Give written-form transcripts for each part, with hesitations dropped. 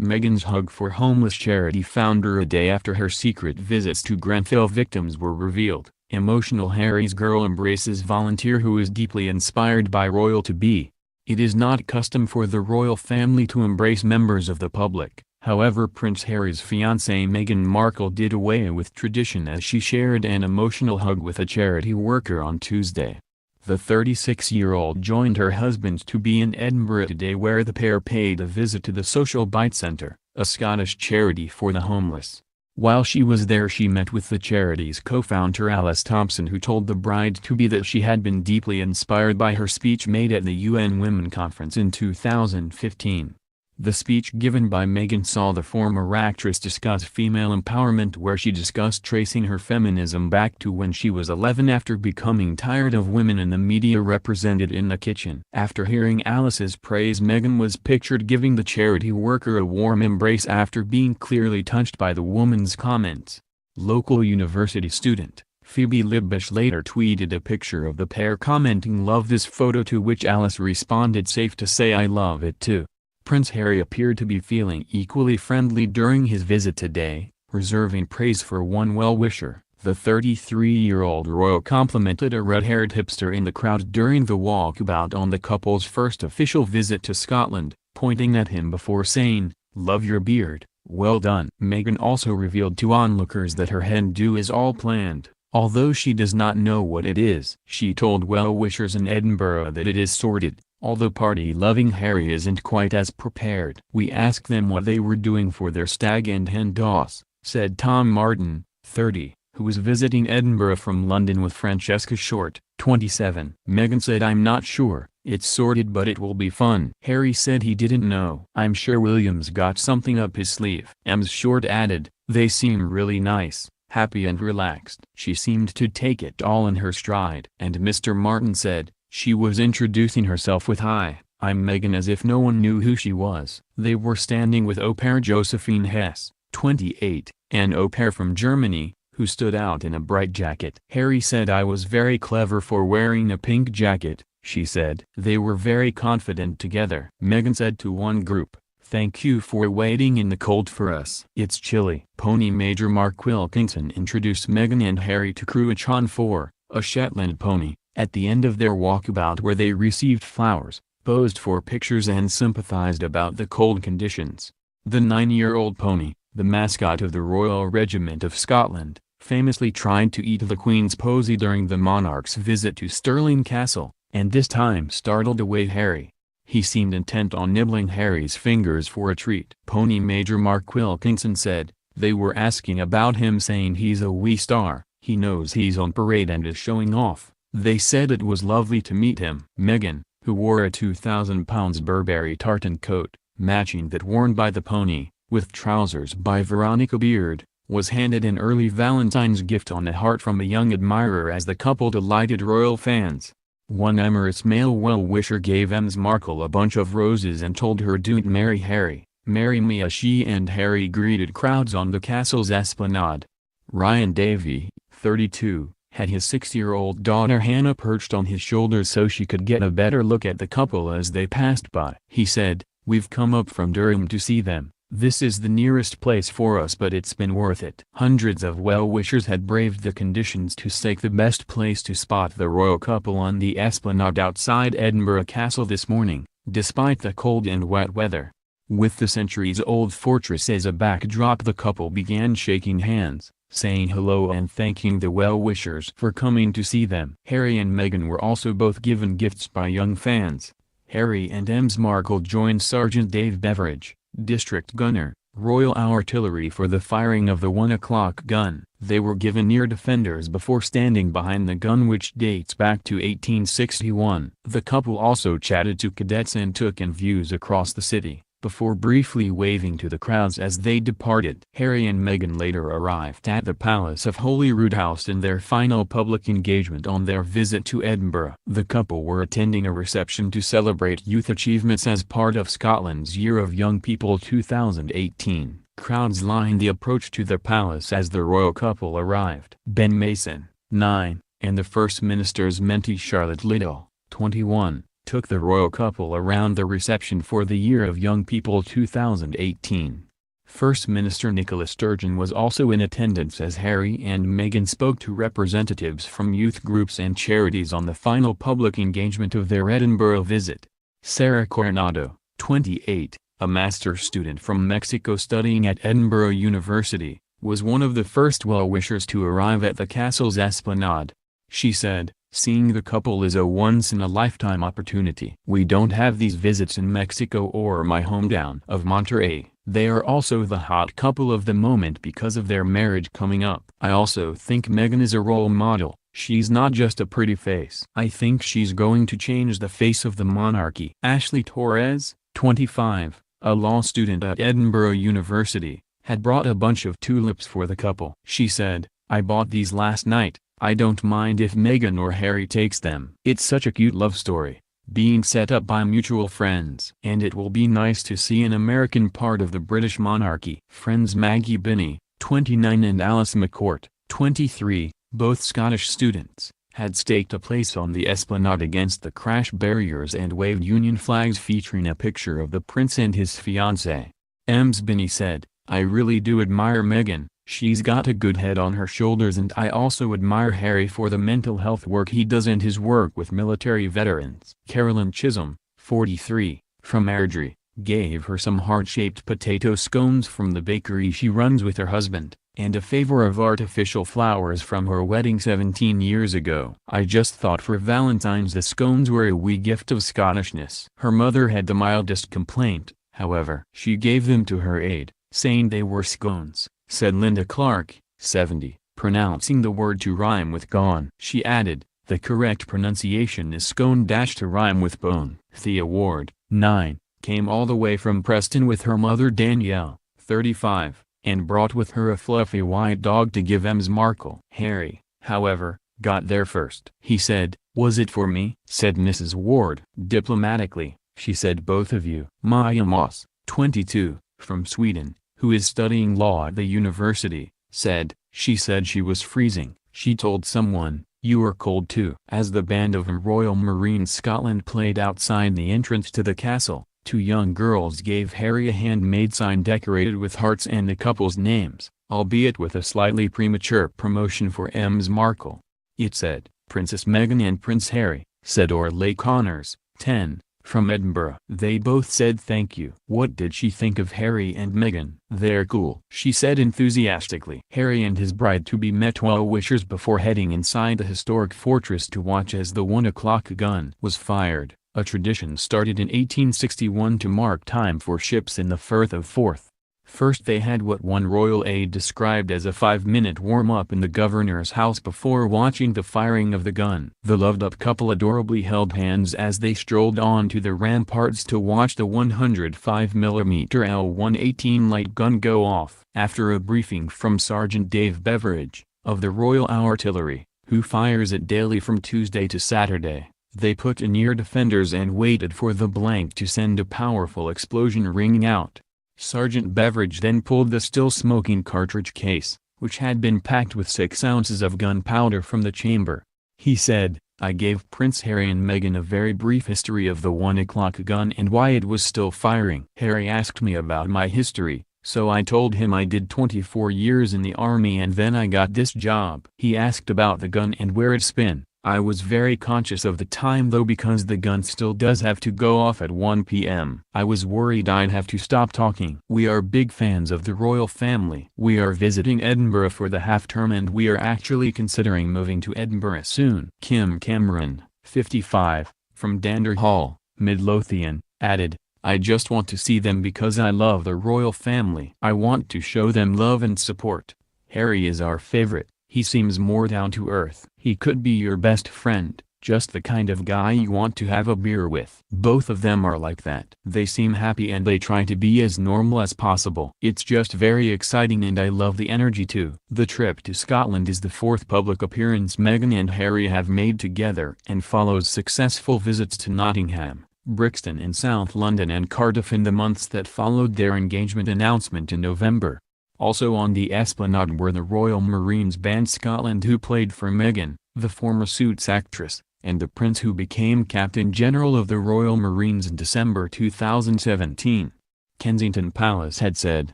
Meghan's hug for homeless charity founder a day after her secret visits to Grenfell victims were revealed. Emotional Harry's girl embraces volunteer who is deeply inspired by royal to-be. It is not custom for the royal family to embrace members of the public. However, Prince Harry's fiancée Meghan Markle did away with tradition as she shared an emotional hug with a charity worker on Tuesday. The 36-year-old joined her husband-to-be in Edinburgh today, where the pair paid a visit to the Social Bite Centre, a Scottish charity for the homeless. While she was there, she met with the charity's co-founder Alice Thompson, who told the bride-to-be that she had been deeply inspired by her speech made at the UN Women Conference in 2015. The speech given by Meghan saw the former actress discuss female empowerment, where she discussed tracing her feminism back to when she was 11 after becoming tired of women in the media represented in the kitchen. After hearing Alice's praise, Meghan was pictured giving the charity worker a warm embrace after being clearly touched by the woman's comments. Local university student Phoebe Libbish later tweeted a picture of the pair commenting, "Love this photo," to which Alice responded, "Safe to say I love it too." Prince Harry appeared to be feeling equally friendly during his visit today, reserving praise for one well-wisher. The 33-year-old royal complimented a red-haired hipster in the crowd during the walkabout on the couple's first official visit to Scotland, pointing at him before saying, "Love your beard, well done." Meghan also revealed to onlookers that her hen-do is all planned, although she does not know what it is. She told well-wishers in Edinburgh that it is sorted, although party-loving Harry isn't quite as prepared. "We asked them what they were doing for their stag and hen do's," said Tom Martin, 30, who was visiting Edinburgh from London with Francesca Short, 27. Meghan said, "I'm not sure, it's sorted, but it will be fun." Harry said he didn't know. "I'm sure William's got something up his sleeve." Ms. Short added, "They seem really nice, happy and relaxed." She seemed to take it all in her stride. And Mr. Martin said, "She was introducing herself with 'Hi, I'm Meghan,' as if no one knew who she was." They were standing with au pair Josephine Hess, 28, an au pair from Germany, who stood out in a bright jacket. Harry said, "I was very clever for wearing a pink jacket," she said. They were very confident together. Meghan said to one group, "Thank you for waiting in the cold for us. It's chilly." Pony Major Mark Wilkinson introduced Meghan and Harry to Cruachan 4, a Shetland pony, at the end of their walkabout, where they received flowers, posed for pictures and sympathized about the cold conditions. The 9-year-old pony, the mascot of the Royal Regiment of Scotland, famously tried to eat the Queen's posy during the monarch's visit to Stirling Castle, and this time startled away Harry. He seemed intent on nibbling Harry's fingers for a treat. Pony Major Mark Wilkinson said, "They were asking about him, saying he's a wee star, he knows he's on parade and is showing off. They said it was lovely to meet him." Meghan, who wore a £2,000 Burberry tartan coat, matching that worn by the pony, with trousers by Veronica Beard, was handed an early Valentine's gift on a heart from a young admirer as the couple delighted royal fans. One Emirates male well-wisher gave Ms. Markle a bunch of roses and told her, "Don't marry Harry, marry me," as she and Harry greeted crowds on the castle's esplanade. Ryan Davey, 32, had his 6-year-old daughter Hannah perched on his shoulders so she could get a better look at the couple as they passed by. He said, "We've come up from Durham to see them. This is the nearest place for us, but it's been worth it." Hundreds of well-wishers had braved the conditions to stake the best place to spot the royal couple on the esplanade outside Edinburgh Castle this morning, despite the cold and wet weather. With the centuries-old fortress as a backdrop, the couple began shaking hands, saying hello and thanking the well-wishers for coming to see them. Harry and Meghan were also both given gifts by young fans. Harry and Ms. Markle joined Sergeant Dave Beveridge, District Gunner, Royal Artillery, for the firing of the 1 o'clock gun. They were given ear defenders before standing behind the gun, which dates back to 1861. The couple also chatted to cadets and took in views across the city, before briefly waving to the crowds as they departed. Harry and Meghan later arrived at the Palace of Holyrood House in their final public engagement on their visit to Edinburgh. The couple were attending a reception to celebrate youth achievements as part of Scotland's Year of Young People 2018. Crowds lined the approach to the palace as the royal couple arrived. Ben Mason, 9, and the First Minister's mentee Charlotte Liddell, 21, took the royal couple around the reception for the Year of Young People 2018. First Minister Nicola Sturgeon was also in attendance as Harry and Meghan spoke to representatives from youth groups and charities on the final public engagement of their Edinburgh visit. Sarah Coronado, 28, a master's student from Mexico studying at Edinburgh University, was one of the first well-wishers to arrive at the castle's esplanade. She said, "Seeing the couple is a once-in-a-lifetime opportunity. We don't have these visits in Mexico or my hometown of Monterrey. They are also the hot couple of the moment because of their marriage coming up. I also think Meghan is a role model. She's not just a pretty face. I think she's going to change the face of the monarchy." Ashley Torres, 25, a law student at Edinburgh University, had brought a bunch of tulips for the couple. She said, "I bought these last night. I don't mind if Meghan or Harry takes them. It's such a cute love story, being set up by mutual friends. And it will be nice to see an American part of the British monarchy." Friends Maggie Binney, 29 and Alice McCourt, 23, both Scottish students, had staked a place on the esplanade against the crash barriers and waved Union flags featuring a picture of the prince and his fiancée. Ms. Binney said, "I really do admire Meghan. She's got a good head on her shoulders, and I also admire Harry for the mental health work he does and his work with military veterans." Carolyn Chisholm, 43, from Airdrie, gave her some heart-shaped potato scones from the bakery she runs with her husband, and a favor of artificial flowers from her wedding 17 years ago. "I just thought for Valentine's the scones were a wee gift of Scottishness." Her mother had the mildest complaint, however. She gave them to her aide, saying they were scones, said Linda Clark, 70, pronouncing the word to rhyme with gone. She added, "The correct pronunciation is scone to rhyme with bone." Thea Ward, 9, came all the way from Preston with her mother Danielle, 35, and brought with her a fluffy white dog to give Ms. Markle. Harry, however, got there first. He said, "Was it for me?" said Mrs. Ward. Diplomatically, she said, "Both of you." Maya Moss, 22, from Sweden, who is studying law at the university, said, "She said she was freezing. She told someone, 'You are cold too.'" As the band of Royal Marines Scotland played outside the entrance to the castle, two young girls gave Harry a handmade sign decorated with hearts and the couple's names, albeit with a slightly premature promotion for Ms. Markle. It said, "Princess Meghan and Prince Harry," said Orley Connors, 10, from Edinburgh. They both said thank you. What did she think of Harry and Meghan? "They're cool," she said enthusiastically. Harry and his bride-to-be met well-wishers before heading inside the historic fortress to watch as the 1 o'clock gun was fired, a tradition started in 1861 to mark time for ships in the Firth of Forth. First they had what one royal aide described as a 5-minute warm-up in the governor's house before watching the firing of the gun. The loved-up couple adorably held hands as they strolled on to the ramparts to watch the 105mm L-118 light gun go off. After a briefing from Sergeant Dave Beveridge, of the Royal Artillery, who fires it daily from Tuesday to Saturday, they put in ear defenders and waited for the blank to send a powerful explosion ringing out. Sergeant Beveridge then pulled the still-smoking cartridge case, which had been packed with 6 ounces of gunpowder from the chamber. He said, "I gave Prince Harry and Meghan a very brief history of the 1 o'clock gun and why it was still firing. Harry asked me about my history, so I told him I did 24 years in the army and then I got this job." He asked about the gun and where it's been. "I was very conscious of the time though because the gun still does have to go off at 1 p.m. I was worried I'd have to stop talking." We are big fans of the royal family. We are visiting Edinburgh for the half-term and we are actually considering moving to Edinburgh soon. Kim Cameron, 55, from Dander Hall, Midlothian, added, "I just want to see them because I love the royal family. I want to show them love and support. Harry is our favorite. He seems more down to earth. He could be your best friend, just the kind of guy you want to have a beer with." Both of them are like that. They seem happy and they try to be as normal as possible. It's just very exciting and I love the energy too. The trip to Scotland is the 4th public appearance Meghan and Harry have made together and follows successful visits to Nottingham, Brixton in South London and Cardiff in the months that followed their engagement announcement in November. Also on the esplanade were the Royal Marines Band Scotland who played for Meghan, the former Suits actress, and the prince, who became Captain General of the Royal Marines in December 2017. Kensington Palace had said,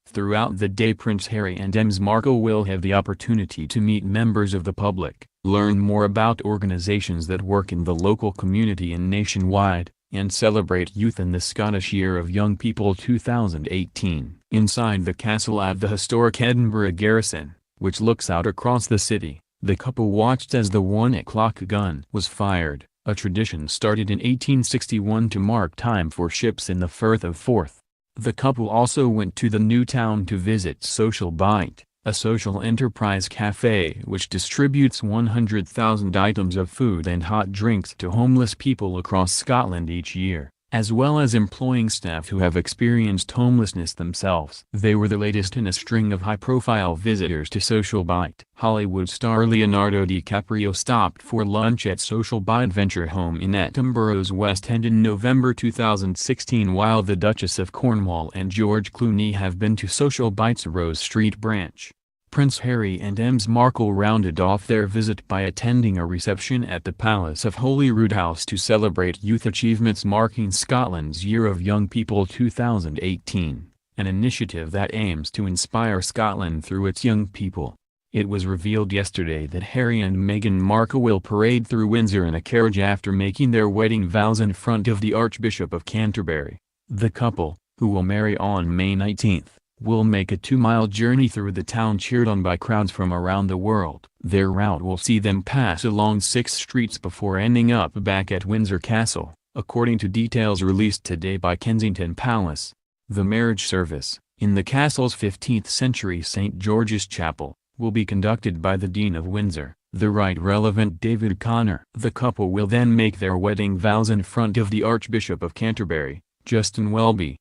throughout the day Prince Harry and Ms. Markle will have the opportunity to meet members of the public, learn more about organisations that work in the local community and nationwide, and celebrate youth in the Scottish Year of Young People 2018. Inside the castle at the historic Edinburgh Garrison, which looks out across the city, the couple watched as the 1 o'clock gun was fired, a tradition started in 1861 to mark time for ships in the Firth of Forth. The couple also went to the new town to visit Social Bite, a social enterprise cafe which distributes 100,000 items of food and hot drinks to homeless people across Scotland each year, as well as employing staff who have experienced homelessness themselves. They were the latest in a string of high-profile visitors to Social Bite. Hollywood star Leonardo DiCaprio stopped for lunch at Social Bite Venture Home in Edinburgh's West End in November 2016, while the Duchess of Cornwall and George Clooney have been to Social Bite's Rose Street branch. Prince Harry and Ms. Markle rounded off their visit by attending a reception at the Palace of Holyrood House to celebrate youth achievements marking Scotland's Year of Young People 2018, an initiative that aims to inspire Scotland through its young people. It was revealed yesterday that Harry and Meghan Markle will parade through Windsor in a carriage after making their wedding vows in front of the Archbishop of Canterbury. The couple, who will marry on May 19, will make a 2-mile journey through the town cheered on by crowds from around the world. Their route will see them pass along 6 streets before ending up back at Windsor Castle, according to details released today by Kensington Palace. The marriage service, in the castle's 15th-century St. George's Chapel, will be conducted by the Dean of Windsor, the Right Reverend David Connor. The couple will then make their wedding vows in front of the Archbishop of Canterbury, Justin Welby,